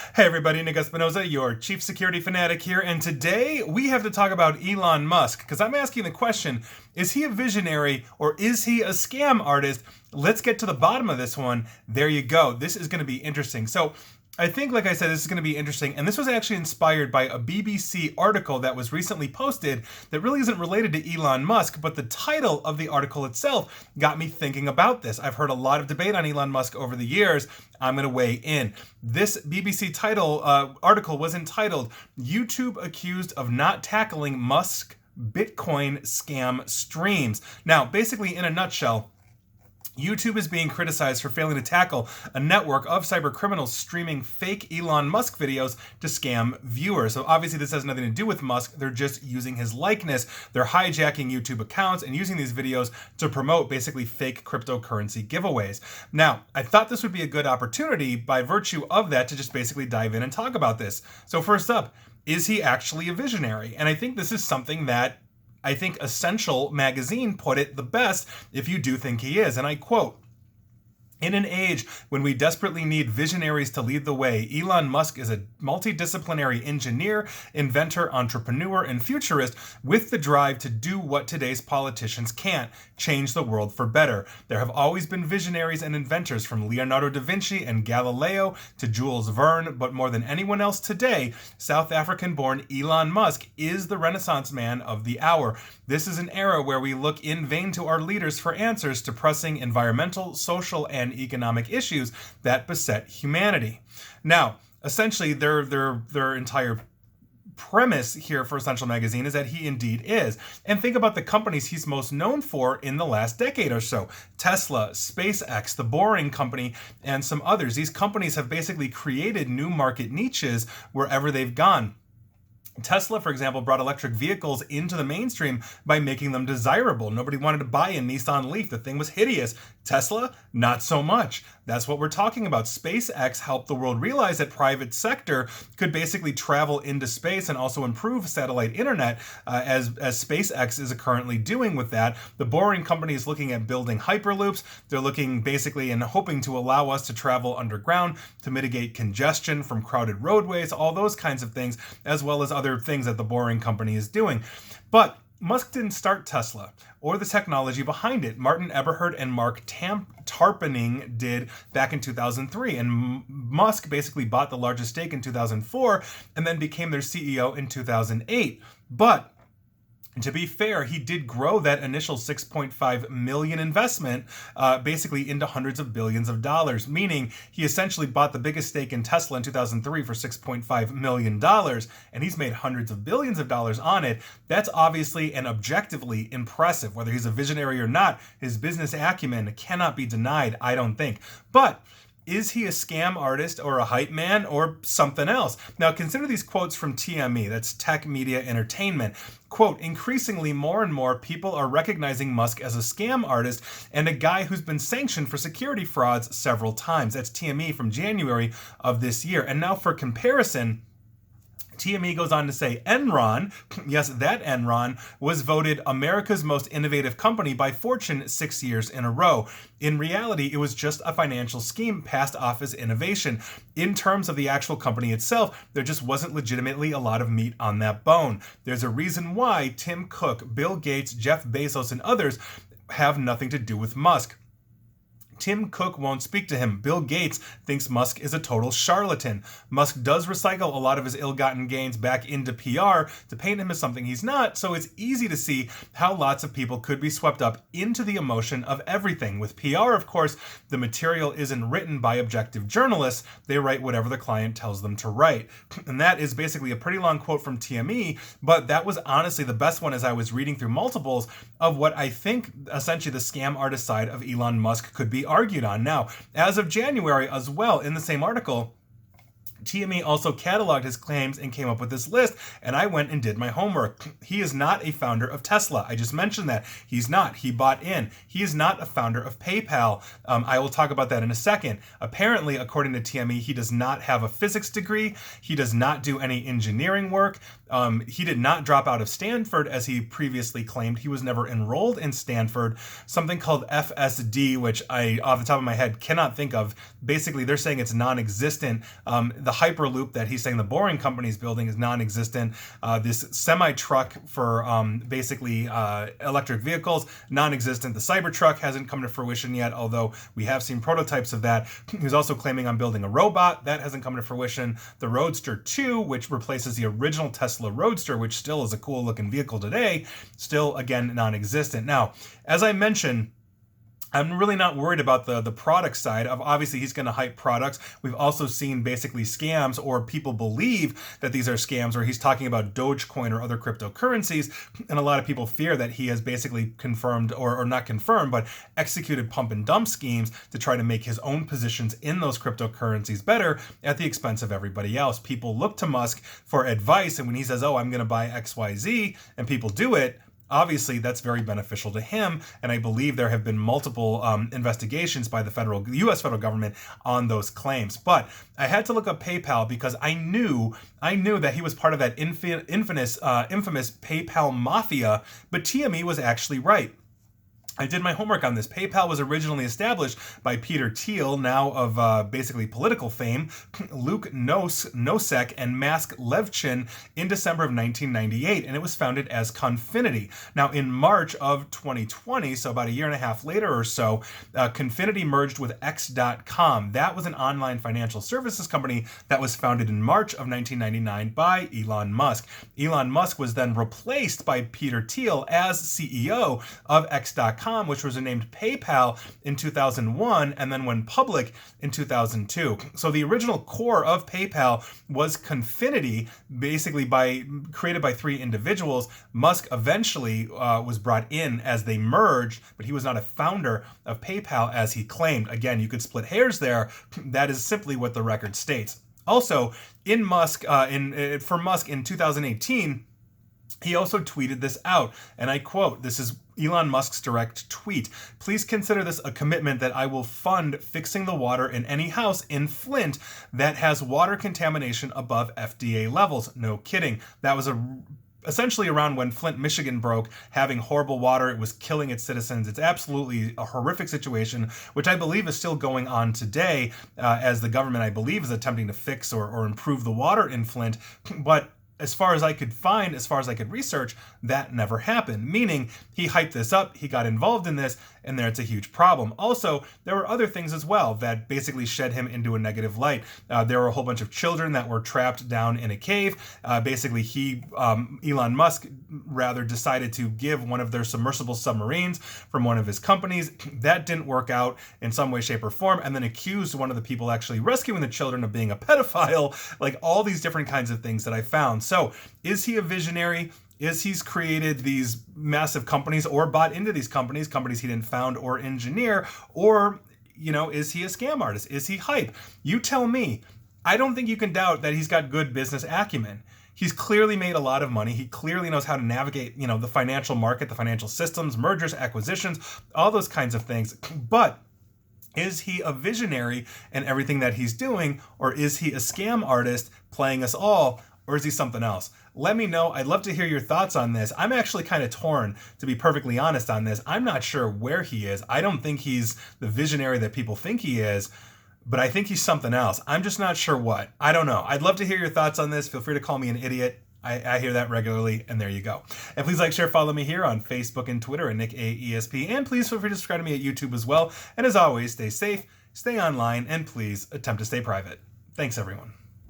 Hey everybody, Nick Espinoza, your chief security fanatic here, and today we have to talk about Elon Musk, because I'm asking the question, is he a visionary or is he a scam artist? Let's get to the bottom of this one. There you go. This is going to be interesting. So I think, like I said, this is going to be interesting, and this was actually inspired by a BBC article that was recently posted that really isn't related to Elon Musk, but the title of the article itself got me thinking about this. I've heard a lot of debate on Elon Musk over the years. I'm going to weigh in. This BBC article was entitled, YouTube Accused of Not Tackling Musk Bitcoin Scam Streams. Now, basically, in a nutshell, YouTube is being criticized for failing to tackle a network of cyber criminals streaming fake Elon Musk videos to scam viewers. So obviously this has nothing to do with Musk. They're just using his likeness. They're hijacking YouTube accounts and using these videos to promote basically fake cryptocurrency giveaways. Now, I thought this would be a good opportunity by virtue of that to just basically dive in and talk about this. So first up, is he actually a visionary? And I think this is something that I think Essential magazine put it the best if you do think he is. And I quote, "In an age when we desperately need visionaries to lead the way, Elon Musk is a multidisciplinary engineer, inventor, entrepreneur, and futurist with the drive to do what today's politicians can't, change the world for better. There have always been visionaries and inventors, from Leonardo da Vinci and Galileo to Jules Verne, but more than anyone else today, South African-born Elon Musk is the Renaissance man of the hour. This is an era where we look in vain to our leaders for answers to pressing environmental, social, and economic issues that beset humanity." Now, essentially, their entire premise here for Essential Magazine is that he indeed is. And think about the companies he's most known for in the last decade or so. Tesla, SpaceX, The Boring Company, and some others. These companies have basically created new market niches wherever they've gone. Tesla, for example, brought electric vehicles into the mainstream by making them desirable. Nobody wanted to buy a Nissan Leaf. The thing was hideous. Tesla, not so much. That's what we're talking about. SpaceX helped the world realize that private sector could basically travel into space and also improve satellite internet, as SpaceX is currently doing with that. The Boring Company is looking at building hyperloops. They're looking basically and hoping to allow us to travel underground to mitigate congestion from crowded roadways, all those kinds of things, as well as other things that the Boring Company is doing. But Musk didn't start Tesla or the technology behind it. Martin Eberhard and Mark Tarpenning did back in 2003. And Musk basically bought the largest stake in 2004 and then became their CEO in 2008. But to be fair, he did grow that initial 6.5 million investment basically into hundreds of billions of dollars, meaning he essentially bought the biggest stake in Tesla in 2003 for $6.5 million, and he's made hundreds of billions of dollars on it. That's obviously and objectively impressive. Whether he's a visionary or not, his business acumen cannot be denied, I don't think. But is he a scam artist or a hype man or something else? Now, consider these quotes from TME, that's Tech Media Entertainment. Quote, "Increasingly, more and more people are recognizing Musk as a scam artist and a guy who's been sanctioned for security frauds several times." That's TME from January of this year. And now for comparison, TME goes on to say Enron, yes, that Enron, was voted America's most innovative company by Fortune 6 years in a row. In reality, it was just a financial scheme passed off as innovation. In terms of the actual company itself, there just wasn't legitimately a lot of meat on that bone. There's a reason why Tim Cook, Bill Gates, Jeff Bezos, and others have nothing to do with Musk. Tim Cook won't speak to him. Bill Gates thinks Musk is a total charlatan. Musk does recycle a lot of his ill-gotten gains back into PR to paint him as something he's not, so it's easy to see how lots of people could be swept up into the emotion of everything. With PR, of course, the material isn't written by objective journalists. They write whatever the client tells them to write. And that is basically a pretty long quote from TME, but that was honestly the best one as I was reading through multiples of what I think essentially the scam artist side of Elon Musk could be argued on. Now, as of January as well, in the same article, TME also cataloged his claims and came up with this list, and I went and did my homework. He is not a founder of Tesla. I just mentioned that. He's not. He bought in. He is not a founder of PayPal. I will talk about that in a second. Apparently, according to TME, he does not have a physics degree. He does not do any engineering work. He did not drop out of Stanford, as he previously claimed. He was never enrolled in Stanford. Something called FSD, which I, off the top of my head, cannot think of. Basically, they're saying it's non-existent. The The Hyperloop that he's saying the Boring Company is building is non-existent. This semi-truck for basically electric vehicles, non-existent. The Cybertruck hasn't come to fruition yet, although we have seen prototypes of that. He's also claiming on building a robot. That hasn't come to fruition. The Roadster 2, which replaces the original Tesla Roadster, which still is a cool looking vehicle today, still, again, non-existent. Now, as I mentioned, I'm really not worried about the product side of, obviously he's going to hype products. We've also seen basically scams, or people believe that these are scams, or he's talking about Dogecoin or other cryptocurrencies. And a lot of people fear that he has basically confirmed, or not confirmed, but executed pump and dump schemes to try to make his own positions in those cryptocurrencies better at the expense of everybody else. People look to Musk for advice. And when he says, oh, I'm going to buy XYZ, and people do it, obviously, that's very beneficial to him, and I believe there have been multiple investigations by the U.S. federal government on those claims. But I had to look up PayPal because I knew that he was part of that infamous PayPal mafia, but TME was actually right. I did my homework on this. PayPal was originally established by Peter Thiel, now of basically political fame, Luke Nosek, and Mask Levchin in December of 1998, and it was founded as Confinity. Now, in March of 2020, so about a year and a half later or so, Confinity merged with X.com. That was an online financial services company that was founded in March of 1999 by Elon Musk. Elon Musk was then replaced by Peter Thiel as CEO of X.com, which was renamed PayPal in 2001 and then went public in 2002. So the original core of PayPal was Confinity, basically created by three individuals. Musk eventually was brought in as they merged, but he was not a founder of PayPal as he claimed. Again, you could split hairs there. That is simply what the record states. Also, for Musk in 2018, he also tweeted this out, and I quote, this is Elon Musk's direct tweet. Please consider this a commitment that I will fund fixing the water in any house in Flint that has water contamination above FDA levels. No kidding. That was essentially around when Flint, Michigan broke, having horrible water. It was killing its citizens. It's absolutely a horrific situation, which I believe is still going on today, as the government, I believe, is attempting to fix or improve the water in Flint. But as far as I could find, as far as I could research, that never happened. Meaning, he hyped this up, he got involved in this, and there it's a huge problem. Also, there were other things as well that basically shed him into a negative light. There were a whole bunch of children that were trapped down in a cave. Basically, Elon Musk, rather, decided to give one of their submersible submarines from one of his companies. That didn't work out in some way, shape, or form, and then accused one of the people actually rescuing the children of being a pedophile. Like, all these different kinds of things that I found. So, is he a visionary? Is he's created these massive companies or bought into these companies he didn't found or engineer? Or, is he a scam artist? Is he hype? You tell me. I don't think you can doubt that he's got good business acumen. He's clearly made a lot of money. He clearly knows how to navigate, the financial market, the financial systems, mergers, acquisitions, all those kinds of things. But is he a visionary in everything that he's doing? Or is he a scam artist playing us all? Or is he something else? Let me know. I'd love to hear your thoughts on this. I'm actually kind of torn, to be perfectly honest, on this. I'm not sure where he is. I don't think he's the visionary that people think he is, but I think he's something else. I'm just not sure what. I don't know. I'd love to hear your thoughts on this. Feel free to call me an idiot. I hear that regularly, and there you go. And please like, share, follow me here on Facebook and Twitter at NickAESP, and please feel free to subscribe to me at YouTube as well. And as always, stay safe, stay online, and please attempt to stay private. Thanks, everyone.